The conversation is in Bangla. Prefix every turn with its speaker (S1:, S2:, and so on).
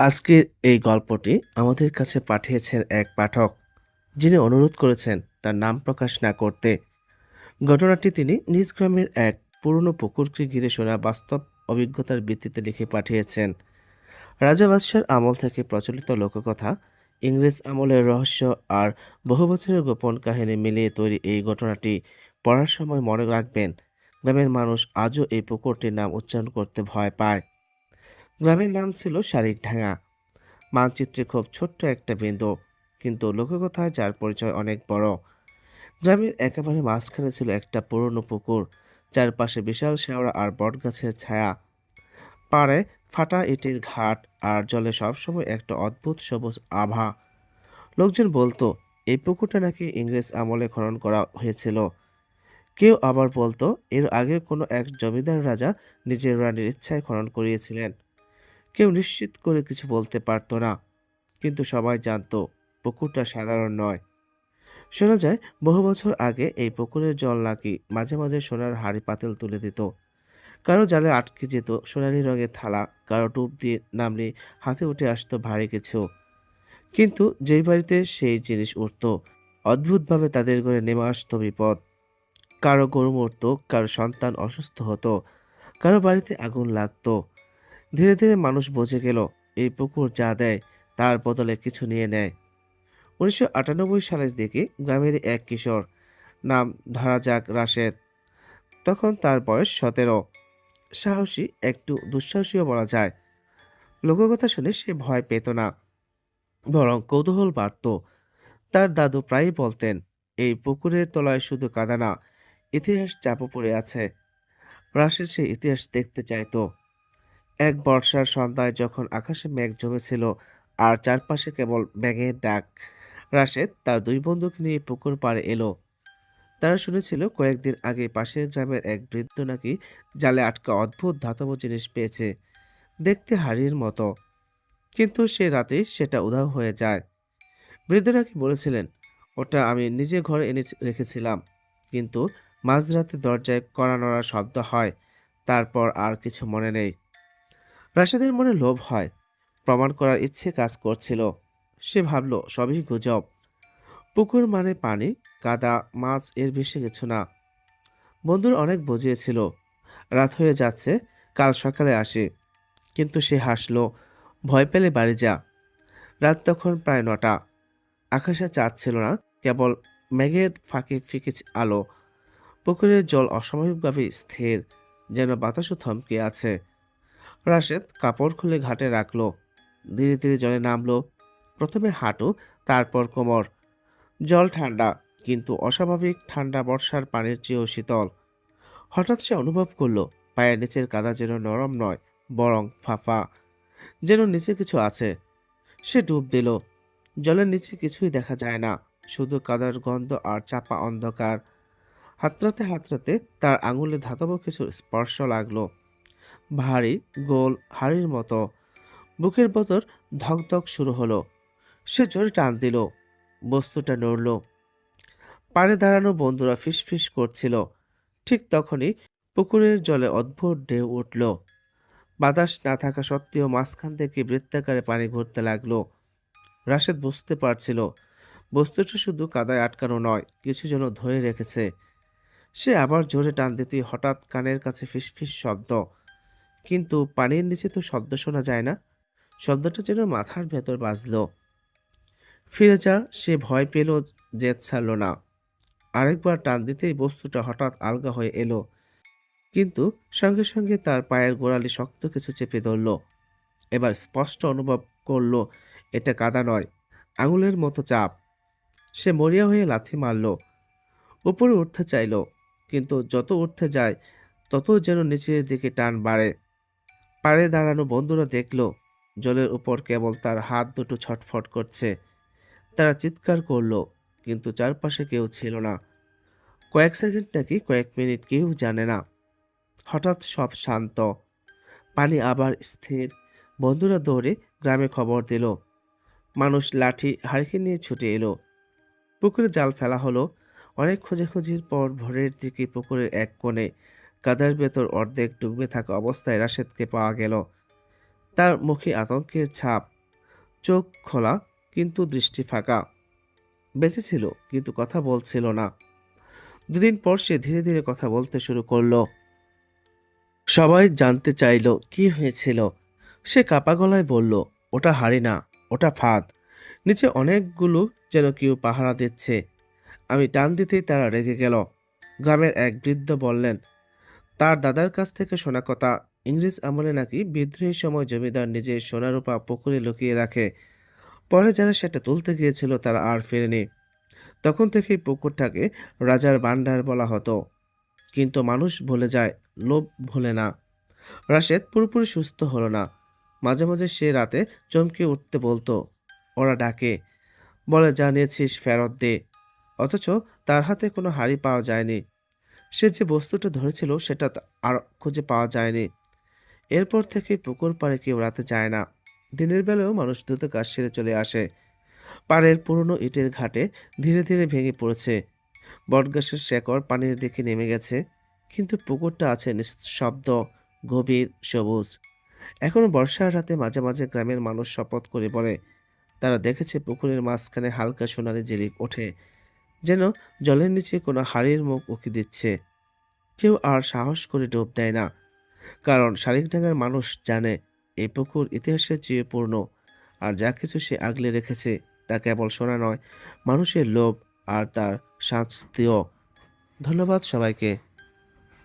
S1: আজকের এই গল্পটি আমাদের কাছে পাঠিয়েছেন এক পাঠক, যিনি অনুরোধ করেছেন তার নাম প্রকাশ না করতে। ঘটনাটি তিনি নিজ গ্রামের এক পুরনো পুকুরকে ঘিরে শোনা বাস্তব অভিজ্ঞতার ভিত্তিতে লিখে পাঠিয়েছেন। রাজা বাদশার আমল থেকে প্রচলিত লোককথা, ইংরেজ আমলের রহস্য আর বহু বছরের গোপন কাহিনী মিলিয়ে তৈরি এই ঘটনাটি পড়ার সময় মনে রাখবেন, গ্রামের মানুষ আজও এই পুকুরটির নাম উচ্চারণ করতে ভয় পায়। গ্রামের নাম ছিল শালিকডাঙ্গা। মানচিত্রে খুব ছোট্ট একটা বিন্দু, কিন্তু লোককথায় যার পরিচয় অনেক বড়। গ্রামের একেবারে মাঝখানে ছিল একটা পুরনো পুকুর, চারপাশে বিশাল শেওড়া আর বটগাছের ছায়া। পাড়ে ফাটা ইটের ঘাট, আর জলে সবসময় একটা অদ্ভুত সবুজ আভা। লোকজন বলতো এই পুকুরটা নাকি ইংরেজ আমলে খনন করা হয়েছিল। কেউ আবার বলতো এর আগে কোনো এক জমিদার রাজা নিজের রানীর ইচ্ছায় খনন করিয়েছিলেন। কেউ নিশ্চিত করে কিছু বলতে পারতো না, কিন্তু সবাই জানতো পুকুরটা সাধারণ নয়। শোনা যায় বহু বছর আগে এই পুকুরের জল নাকি মাঝে মাঝে সোনার হাঁড়ি পাতিল তুলে দিত। কারো জালে আটকে যেত সোনালি রঙের থালা, কারো ডুব দিয়ে নামলে হাতে উঠে আসতো ভারী কিছু। কিন্তু যেই বাড়িতে সেই জিনিস উঠতো, অদ্ভুতভাবে তাদের ঘরে নেমে আসতো বিপদ। কারো গরু মরতো, কারো সন্তান অসুস্থ হতো, কারো বাড়িতে আগুন লাগতো। ধীরে ধীরে মানুষ বুঝে গেল এই পুকুর যা দেয় তার বদলে কিছু নিয়ে নেয়। ১৯৯৮ সালের দিকে গ্রামের এক কিশোর, নাম ধরা যাক রাশেদ, তখন তার বয়স ১৭। সাহসী, একটু দুঃসাহসীও বলা যায়। লোককথা শুনে সে ভয় পেত না, বরং কৌতূহল বাড়ত। তার দাদু প্রায়ই বলতেন এই পুকুরের তলায় শুধু কাদা না, ইতিহাস চাপা পড়ে আছে। রাশেদ সে ইতিহাস দেখতে চাইতো। এক বর্ষার সন্ধ্যায় যখন আকাশে মেঘ জমেছিল আর চারপাশে কেবল ব্যাঙের ডাক, রাশেদ তার দুই বন্ধুকে নিয়ে পুকুর পাড়ে এলো। তারা শুনেছিল কয়েকদিন আগে পাশের গ্রামের এক বৃদ্ধ নাকি জালে আটকা অদ্ভুত ধাতব জিনিস পেয়েছে, দেখতে হাড়ির মতো। কিন্তু সে রাতেই সেটা উধাও হয়ে যায়। বৃদ্ধ নাকি বলেছিলেন ওটা আমি নিজে ঘরে এনে রেখেছিলাম, কিন্তু মাঝরাতে দরজায় কড়া নড়ার শব্দ হয়, তারপর আর কিছু মনে নেই। রাশেদের মনে লোভ হয়, প্রমাণ করার ইচ্ছে কাজ করছিল। সে ভাবল সবই গুজব। পুকুর মানে পানি, কাদা, মাছ, এর বেশি কিছু না। বন্ধুর অনেক বুঝিয়েছিল, রাত হয়ে যাচ্ছে, কাল সকালে আসে, কিন্তু সে হাসলো, ভয় পেলে বাড়ি যা। রাত তখন প্রায় ৯টা। আকাশে চাঁদ ছিল না, কেবল মেঘের ফাঁকে ফিকে আলো। পুকুরের জল অস্বাভাবিকভাবে স্থির, যেন বাতাসও থমকে আছে। রাশেদ কাপড় খুলে ঘাটে রাখলো, ধীরে ধীরে জলে নামলো। প্রথমে হাঁটু, তারপর কোমর। জল ঠান্ডা, কিন্তু অস্বাভাবিক ঠান্ডা, বর্ষার পানির চেয়েও শীতল। হঠাৎ সে অনুভব করলো পায়ের নিচের কাদা যেন নরম নয়, বরং ফাঁপা, যেন নিচে কিছু আছে। সে ডুব দিল। জলের নিচে কিছুই দেখা যায় না, শুধু কাদার গন্ধ আর চাপা অন্ধকার। হাতড়াতে হাতড়াতে তার আঙুলে ধাতব কিছু স্পর্শ লাগলো, ভারী, গোল, হাড়ির মতো। বুকের ভেতর ধকধক শুরু হলো। সে জোরে টান দিল, বস্তুটা নড়ল। পাড়ে দাঁড়ানো বন্ধুরা ফিসফিস করছিল। ঠিক তখনই পুকুরের জলে অদ্ভুত ঢেউ উঠল। বাতাস না থাকা সত্ত্বেও মাঝখান থেকে বৃত্তাকারে পানি ঘুরতে লাগলো। রাশেদ বুঝতে পারছিল বস্তুটা শুধু কাদায় আটকানো নয়, কিছু যেন ধরে রেখেছে। সে আবার জোরে টান দিতেই হঠাৎ কানের কাছে ফিসফিস শব্দ। কিন্তু পানির নিচে তো শব্দ শোনা যায় না। শব্দটা যেন মাথার ভেতর বাজলো। ফিরে যা, সে ভয় পেল, জেদ ছাড়ল না। আরেকবার টান দিতেই বস্তুটা হঠাৎ আলগা হয়ে এলো, কিন্তু সঙ্গে সঙ্গে তার পায়ের গোড়ালি শক্ত কিছু চেপে ধরল। এবার স্পষ্ট অনুভব করলো এটা কাদা নয়, আঙুলের মতো চাপ। সে মরিয়া হয়ে লাথি মারল, উপরে উঠতে চাইল, কিন্তু যত উঠতে যায় তত যেন নিচের দিকে টান বাড়ে। পাড়ে দাঁড়ানো বন্ধুরা দেখল জলের উপর কেবল তার হাত দুটো ছটফট করছে। তারা চিৎকার করলো, কিন্তু চারপাশে কেউ ছিল না। কয়েক সেকেন্ড নাকি কয়েক মিনিট কেউ জানে না। হঠাৎ সব শান্ত, পানি আবার স্থির। বন্ধুরা দৌড়ে গ্রামে খবর দিল। মানুষ লাঠি হারিকেন নিয়ে ছুটে এলো। পুকুরে জাল ফেলা হলো। অনেক খোঁজাখুঁজির পর ভোরের দিকে পুকুরের এক কোণে কাদার ভেতর অর্ধেক ডুবে থাকা অবস্থায় রাশেদকে পাওয়া গেল। তার মুখে আতঙ্কের ছাপ, চোখ খোলা কিন্তু দৃষ্টি ফাঁকা। বেঁচে ছিল কিন্তু কথা বলছিল না। দুদিন পর সে ধীরে ধীরে কথা বলতে শুরু করলো। সবাই জানতে চাইল কি হয়েছিল। সে কাপা গলায় বলল, ওটা হাড়ি না, ওটা ফাঁদ। নিচে অনেকগুলো যেন কেউ পাহারা দিচ্ছে। আমি টান দিতেই তারা রেগে গেল। গ্রামের এক বৃদ্ধ বললেন, তার দাদার কাছ থেকে শোনা কথা, ইংরেজ আমলে নাকি বিদ্রোহের সময় জমিদার নিজের সোনারূপা পুকুরে লুকিয়ে রাখে। পরে যারা সেটা তুলতে গিয়েছিল তারা আর ফেরেনি। তখন থেকেই পুকুরটাকে রাজার ভান্ডার বলা হতো। কিন্তু মানুষ ভুলে যায়, লোভ ভোলে না। রাশেদ পুরোপুরি সুস্থ হলো না। মাঝে মাঝে সে রাতে চমকে উঠতে বলতো, ওরা ডাকে, বলে যা নিয়েছিস ফেরত দে। অথচ তার হাতে কোনো হাড়ি পাওয়া যায়নি। সে যে বস্তুটা ধরেছিল সেটা আর খুঁজে পাওয়া যায়নি। এরপর থেকে পুকুর পাড়ে কেউ রাতে যায় না। দিনের বেলাও মানুষ দ্রুত কাজ সেরে চলে আসে। পাড়ের পুরনো ইটের ঘাটে ধীরে ধীরে ভেঙে পড়েছে। বটগাছের শেকড় পানির দিকে নেমে গেছে। কিন্তু পুকুরটা আছে নিঃশব্দ, গভীর, সবুজ। এখনো বর্ষার রাতে মাঝে মাঝে গ্রামের মানুষ শপথ করে বলে, তারা দেখেছে পুকুরের মাঝখানে হালকা সোনালি ঝিলিক ওঠে, যেন জলের নিচে কোনো হাড়ির মুখ উকি দিচ্ছে। কেউ আর সাহস করে ডুব দেয় না, কারণ শালিখডাঙ্গার মানুষ জানে এই পুকুর ইতিহাসের চেয়ে পূর্ণ। আর যা কিছু সে আগলে রেখেছে তা কেবল সোনা নয়, মানুষের লোভ আর তার শাস্তিও। ধন্যবাদ সবাইকে।